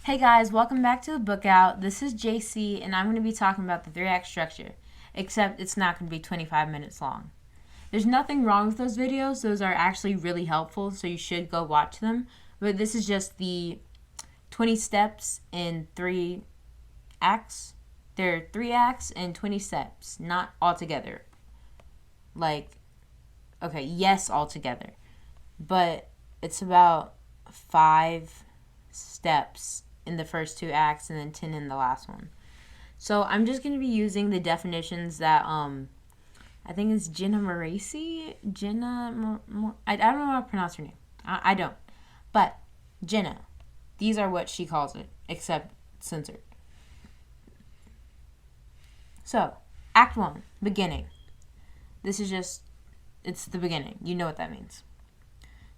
Hey guys, welcome back to the Book Out. This is JC, and I'm going to be talking about the three-act structure, except it's not going to be 25 minutes long. There's nothing wrong with those videos. Those are actually really helpful, so you should go watch them. But this is just the 20 steps in three acts. There are 3 acts and 20 steps, not all together. Yes, all together. But it's about 5 steps in the first 2 acts and then 10 in the last one. So I'm just going to be using the definitions that I think it's Jenna Moraci. I don't know how to pronounce her name. I don't. But Jenna, these are what she calls it, except censored. So, Act 1, beginning. This is just, it's the beginning. You know what that means.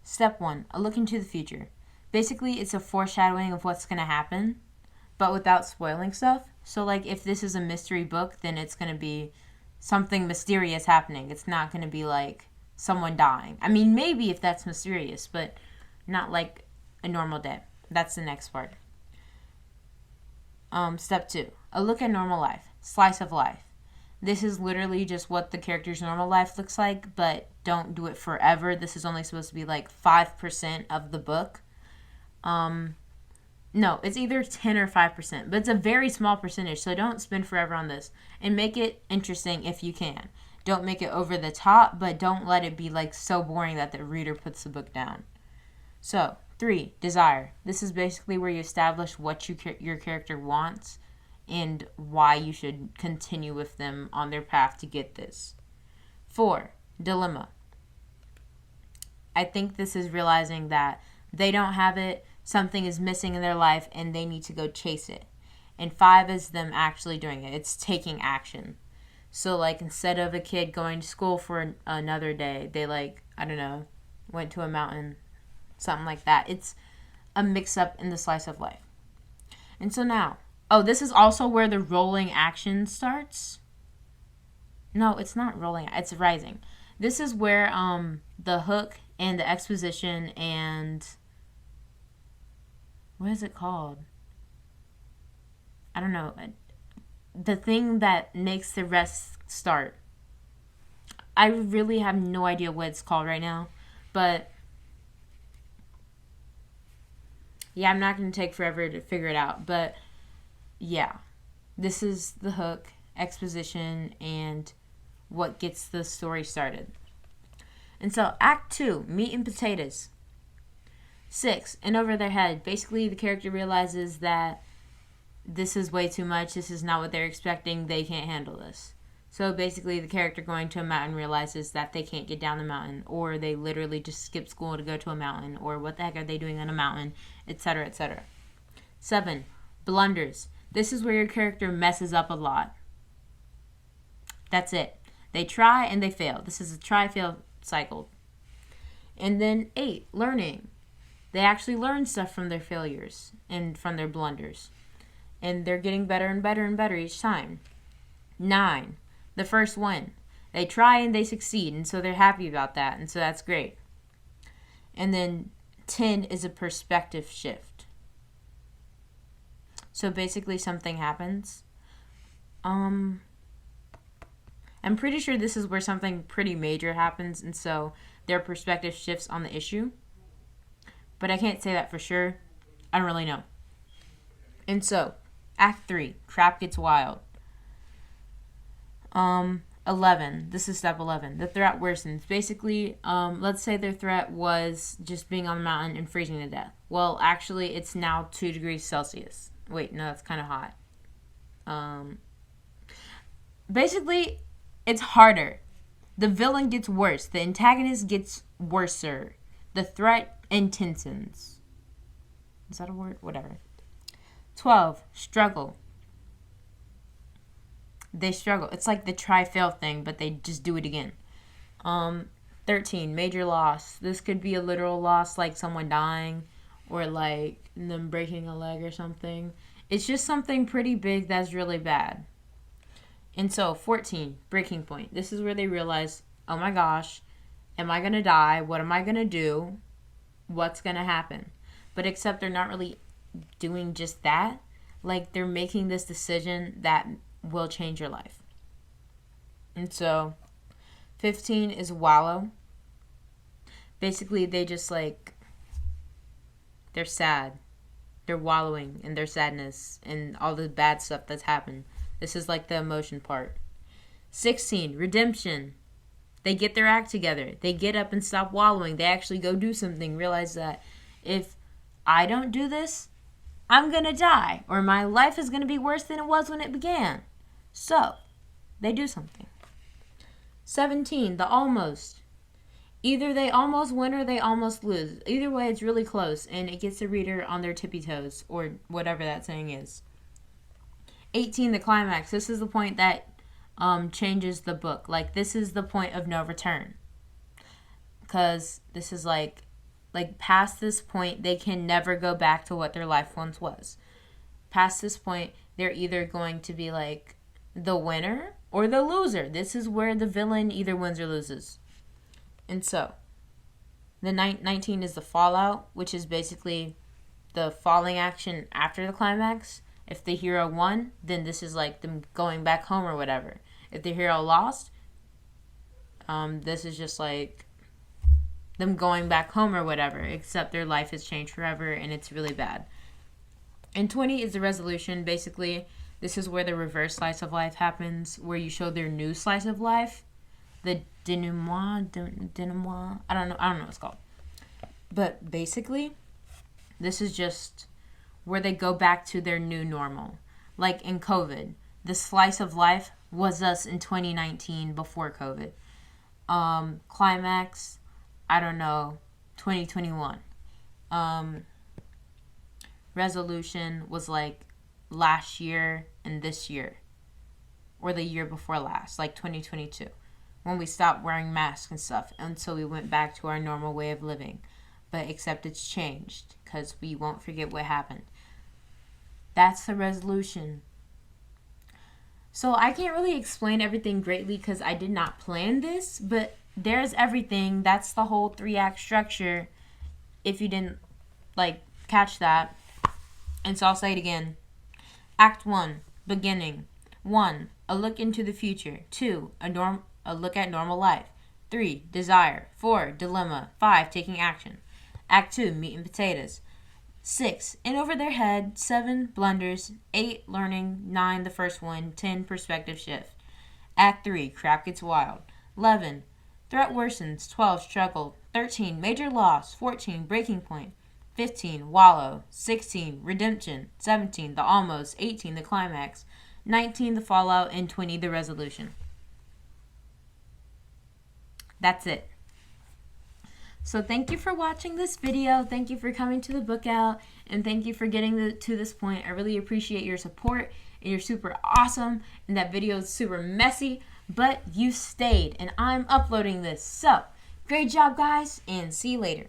Step 1, a look into the future. Basically, it's a foreshadowing of what's going to happen, but without spoiling stuff. So, if this is a mystery book, then it's going to be something mysterious happening. It's not going to be, someone dying. I mean, maybe if that's mysterious, but not like a normal day. That's the next part. Step 2, a look at normal life. Slice of life. This is literally just what the character's normal life looks like, but don't do it forever. This is only supposed to be 5% of the book. No, it's either 10 or 5%, but it's a very small percentage, so don't spend forever on this. And make it interesting if you can. Don't make it over the top, but don't let it be so boring that the reader puts the book down. So, 3, desire. This is basically where you establish what your character wants and why you should continue with them on their path to get this. 4, dilemma. I think this is realizing that they don't have it, something is missing in their life, and they need to go chase it. And 5 is them actually doing it. It's taking action. So, instead of a kid going to school for another day, they, went to a mountain, something like that. It's a mix-up in the slice of life. And so now, this is also where the rolling action starts. No, it's not rolling. It's rising. This is where the hook and the exposition and what is it called? I don't know. The thing that makes the rest start. I really have no idea what it's called right now. But yeah, I'm not going to take forever to figure it out. But yeah, this is the hook, exposition, and what gets the story started. And so Act 2, meat and potatoes. 6, in over their head. Basically, the character realizes that this is way too much. This is not what they're expecting. They can't handle this. So basically, the character going to a mountain realizes that they can't get down the mountain, or they literally just skip school to go to a mountain, or what the heck are they doing on a mountain, etc., etc. 7, blunders. This is where your character messes up a lot. That's it. They try and they fail. This is a try-fail cycle. And then 8, learning. They actually learn stuff from their failures and from their blunders. And they're getting better and better and better each time. 9, the first win. They try and they succeed, and so they're happy about that, and so that's great. And then 10 is a perspective shift. So basically something happens. I'm pretty sure this is where something pretty major happens, and so their perspective shifts on the issue. But I can't say that for sure. I don't really know. And so, Act 3, crap gets wild. 11, this is step 11. The threat worsens. Basically, let's say their threat was just being on the mountain and freezing to death. Well, actually, it's now 2 degrees Celsius. Wait, no, that's kind of hot. Basically, it's harder. The villain gets worse. The antagonist gets worser. The threat intensens. Is that a word? Whatever. 12, struggle. They struggle. It's like the try-fail thing, but they just do it again. 13, major loss. This could be a literal loss, like someone dying or them breaking a leg or something. It's just something pretty big that's really bad. And so, 14, breaking point. This is where they realize, oh my gosh, am I going to die? What am I going to do? What's going to happen? But except they're not really doing just that. Like, they're making this decision that will change your life. And so 15 is wallow. Basically, they just like, they're sad. They're wallowing in their sadness and all the bad stuff that's happened. This is like the emotion part. 16, redemption. They get their act together. They get up and stop wallowing. They actually go do something. Realize that if I don't do this, I'm going to die. Or my life is going to be worse than it was when it began. So, they do something. 17, the almost. Either they almost win or they almost lose. Either way, it's really close, and it gets the reader on their tippy toes, or whatever that saying is. 18, the climax. This is the point that changes the book. Like, this is the point of no return. Because this is like past this point, they can never go back to what their life once was. Past this point, they're either going to be like the winner or the loser. This is where the villain either wins or loses. And so, the 19 is the fallout, which is basically the falling action after the climax. If the hero won, then this is like them going back home or whatever. If the hero lost, this is just like them going back home or whatever, except their life has changed forever and it's really bad. And 20 is the resolution. Basically, this is where the reverse slice of life happens, where you show their new slice of life. The denouement, I don't know what it's called. But basically, this is just where they go back to their new normal. Like in COVID, the slice of life was us in 2019 before COVID. Climax, I don't know, 2021. Resolution was like last year and this year. Or the year before last, like 2022. When we stopped wearing masks and stuff, and so we went back to our normal way of living. But except it's changed, because we won't forget what happened. That's the resolution. So I can't really explain everything greatly because I did not plan this, but there's everything. That's the whole 3-act structure, if you didn't catch that. And so I'll say it again. Act 1, beginning. 1, a look into the future. 2, a look at normal life. 3, desire. 4, dilemma. 5, taking action. Act 2, meat and potatoes. 6, in over their head. 7, blunders. 8, learning. 9, the first one. 10, perspective shift. Act 3, crap gets wild. 11, threat worsens. 12, struggle. 13, major loss. 14, breaking point. 15, wallow. 16, redemption. 17, the almost. 18, the climax. 19, the fallout. And 20, the resolution. That's it. So thank you for watching this video. Thank you for coming to the book out. And thank you for getting to this point. I really appreciate your support. And you're super awesome. And that video is super messy. But you stayed. And I'm uploading this. So, great job, guys. And see you later.